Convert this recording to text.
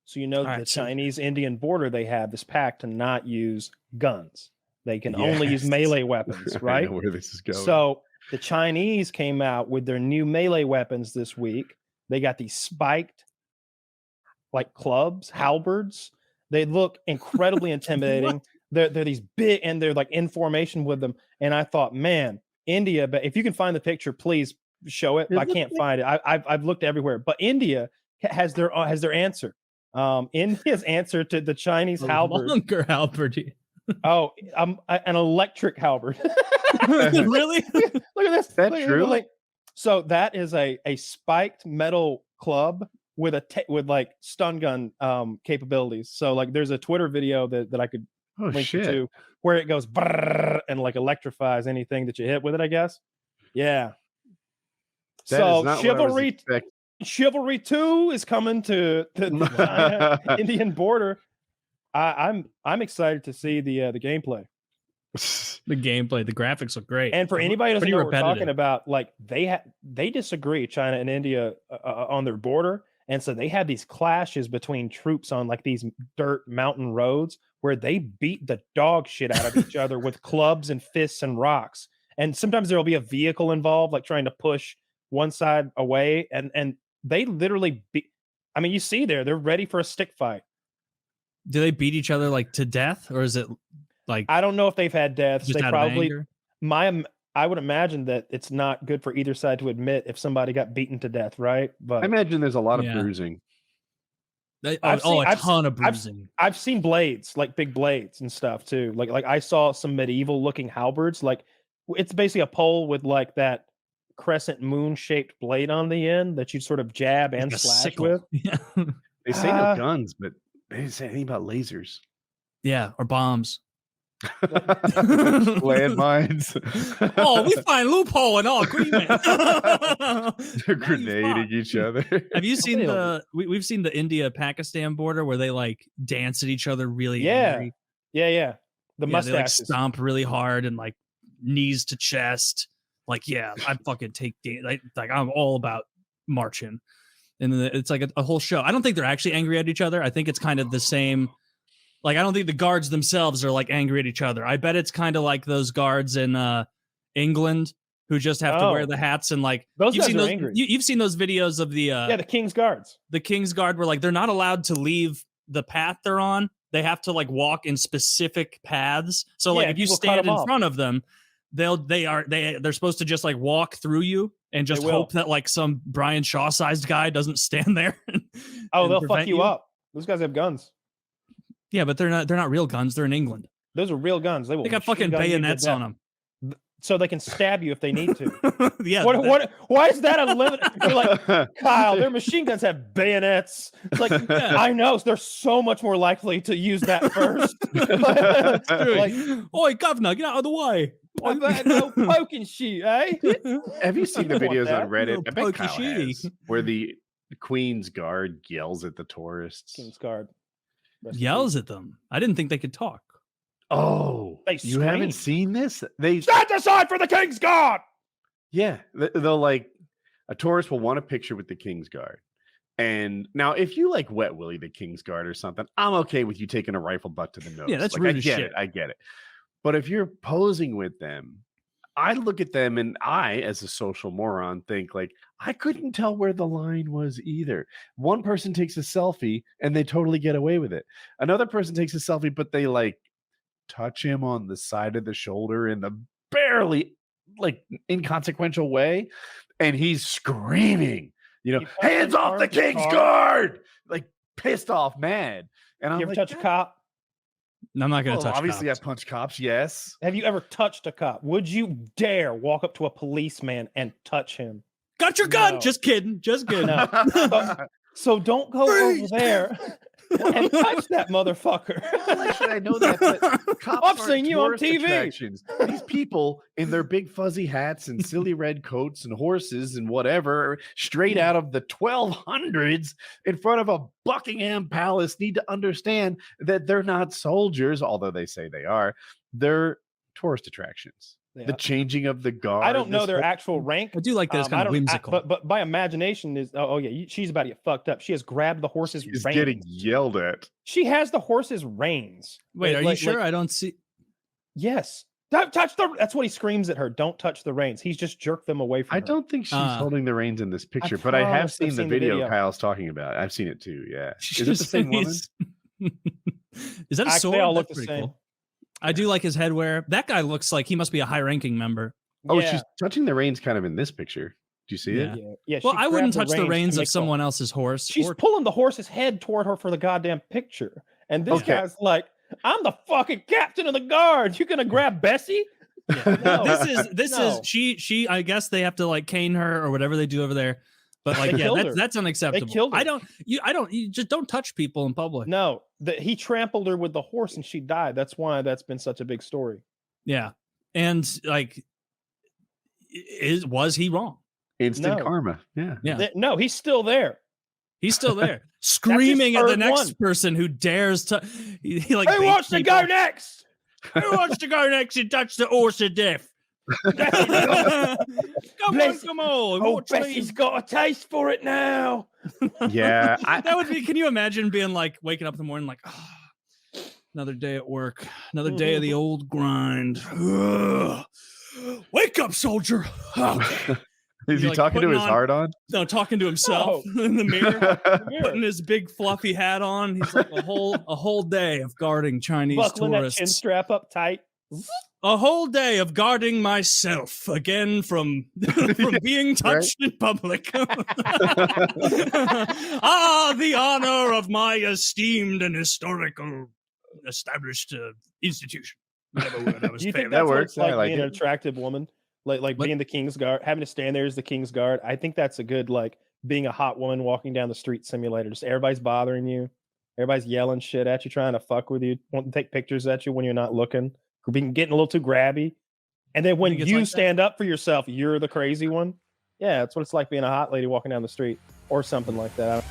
So you know the Chinese-Indian border, they have this pact to not use guns. They can only use melee weapons, right? I know where this is going. So the Chinese came out with their new melee weapons this week. They got these spiked like clubs, halberds. They look incredibly intimidating. They're these big, and they're like in formation with them. And I thought, man, India, but if you can find the picture, please show it. I can't find it. I've looked everywhere, but India has their answer. India's answer to the Chinese halberd. Longer halberd. Oh, an electric halberd. Really? Look at this. That's true. So that is a spiked metal club with with like stun gun capabilities. So like there's a Twitter video that I could link you to where it goes and like electrifies anything that you hit with it, I guess. Yeah. So Chivalry 2 is coming to the China Indian border. I'm excited to see the gameplay. The gameplay, the graphics look great. And for anybody who doesn't know what we're talking about, like they disagree, China and India, on their border. And so they have these clashes between troops on like these dirt mountain roads where they beat the dog shit out of each other with clubs and fists and rocks. And sometimes there'll be a vehicle involved, like trying to push one side away. And they literally I mean, you see they're ready for a stick fight. Do they beat each other like to death, or is it like, I don't know if they've had deaths. Just They out of probably anger? I would imagine that it's not good for either side to admit if somebody got beaten to death, right? But I imagine there's a lot of bruising. a ton of bruising. I've seen blades, like big blades and stuff too. Like I saw some medieval looking halberds. Like it's basically a pole with like that crescent moon shaped blade on the end that you sort of jab and slash sickle. with. Yeah. They say no guns, but they didn't say anything about lasers. Yeah, or bombs. Landmines. Oh, we find loophole in all agreement. They're grenading each other. Have you seen we've seen the India-Pakistan border where they like dance at each other really angry? Yeah. The mustaches. They like stomp really hard and like knees to chest. Like, yeah, I fucking take like I'm all about marching. And then it's like a whole show. I don't think they're actually angry at each other. I think it's kind of the same. Like, I don't think the guards themselves are like angry at each other. I bet it's kind of like those guards in England who just have to wear the hats and like those guys are angry. You've seen those videos of the the King's Guards. The King's Guard where like they're not allowed to leave the path they're on. They have to like walk in specific paths. So like if you stand in front of them, they're supposed to just like walk through you and just hope that like some Brian Shaw sized guy doesn't stand there. They'll fuck you up. Those guys have guns. Yeah, but they're not real guns. They're in England. Those are real guns. They got fucking bayonets on them, so they can stab you if they need to. Yeah. Why is that a limit? You're like, Kyle, their machine guns have bayonets. It's like, I know, so they're so much more likely to use that first. Like, oi, governor, get out of the way. No poking shit, eh? Have you seen the videos on Reddit? I bet Kyle has, where the Queen's Guard yells at the tourists. King's Guard yells at them. I didn't think they could talk. Oh, you haven't seen this? They stand aside for the King's Guard. Yeah, they'll like a tourist will want a picture with the King's Guard. And now, if you like Wet Willie the King's Guard or something, I'm okay with you taking a rifle butt to the nose. Yeah, that's like, rude as shit. I get it. But if you're posing with them, I look at them and I, as a social moron, think like, I couldn't tell where the line was either. One person takes a selfie and they totally get away with it. Another person takes a selfie, but they like touch him on the side of the shoulder in the barely like inconsequential way. And he's screaming, hands off the King's Guard, like pissed off, mad. And I'm you ever like, touch a cop? I'm not going to touch obviously cops. I punch cops, yes. Have you ever touched a cop? Would you dare walk up to a policeman and touch him? Got your gun. No. Just kidding. No. So don't go over there and touch that motherfucker. Well, actually, I know that, but cops I've seen you on TV. Attractions. These people in their big fuzzy hats and silly red coats and horses and whatever, straight out of the 1200s in front of a Buckingham Palace, need to understand that they're not soldiers, although they say they are. They're tourist attractions. The changing of the guard. I don't know their actual rank. I do like that it's kind of whimsical. But my imagination is, she's about to get fucked up. She has grabbed the horse's reins. She's getting yelled at. She has the horse's reins. Wait, are you sure? I don't see. Yes. Don't touch the. That's what he screams at her. Don't touch the reins. He's just jerked them away from her. I don't think she's holding the reins in this picture, but I have seen the video Kyle's talking about. I've seen it too. Yeah. Is it the same woman? Is that a sword? They all look the same. Cool. I do like his headwear. That guy looks like he must be a high-ranking member. Oh, she's touching the reins kind of in this picture. Do you see it? Yeah. Well, I wouldn't touch the reins of someone else's horse. She's pulling the horse's head toward her for the goddamn picture. And this guy's like, I'm the fucking captain of the guard. You gonna grab Bessie? Yeah. No. This is she I guess they have to like cane her or whatever they do over there. But like, that's unacceptable. They killed her. You just don't touch people in public. No, he trampled her with the horse and she died. That's why that's been such a big story. Yeah. And like, was he wrong? Instant karma. Yeah. No, he's still there. He's still there, screaming at the next person who dares to. He like, who wants to go next? Who wants to go next and touch the horse of death? Come on. Oh, Bessie's got a taste for it now. Yeah. That would be, can you imagine being like, waking up in the morning like, another day at work, another day of the old grind. Wake up, soldier. Is he talking to his heart on? No, talking to himself in the mirror, putting his big fluffy hat on. He's like a whole day of guarding Chinese buckling tourists. That chin strap up tight. A whole day of guarding myself again from being touched in public. The honor of my esteemed and historical established institution. Whatever word I was. Do you think that works? Like like being an attractive woman, like being the king's guard, having to stand there as the king's guard? I think that's a good being a hot woman walking down the street simulator. Just everybody's bothering you, everybody's yelling shit at you, trying to fuck with you, wanting to take pictures at you when you're not looking. Being getting a little too grabby, and then when you stand up for yourself, you're the crazy one. Yeah, that's what it's like being a hot lady walking down the street or something like that.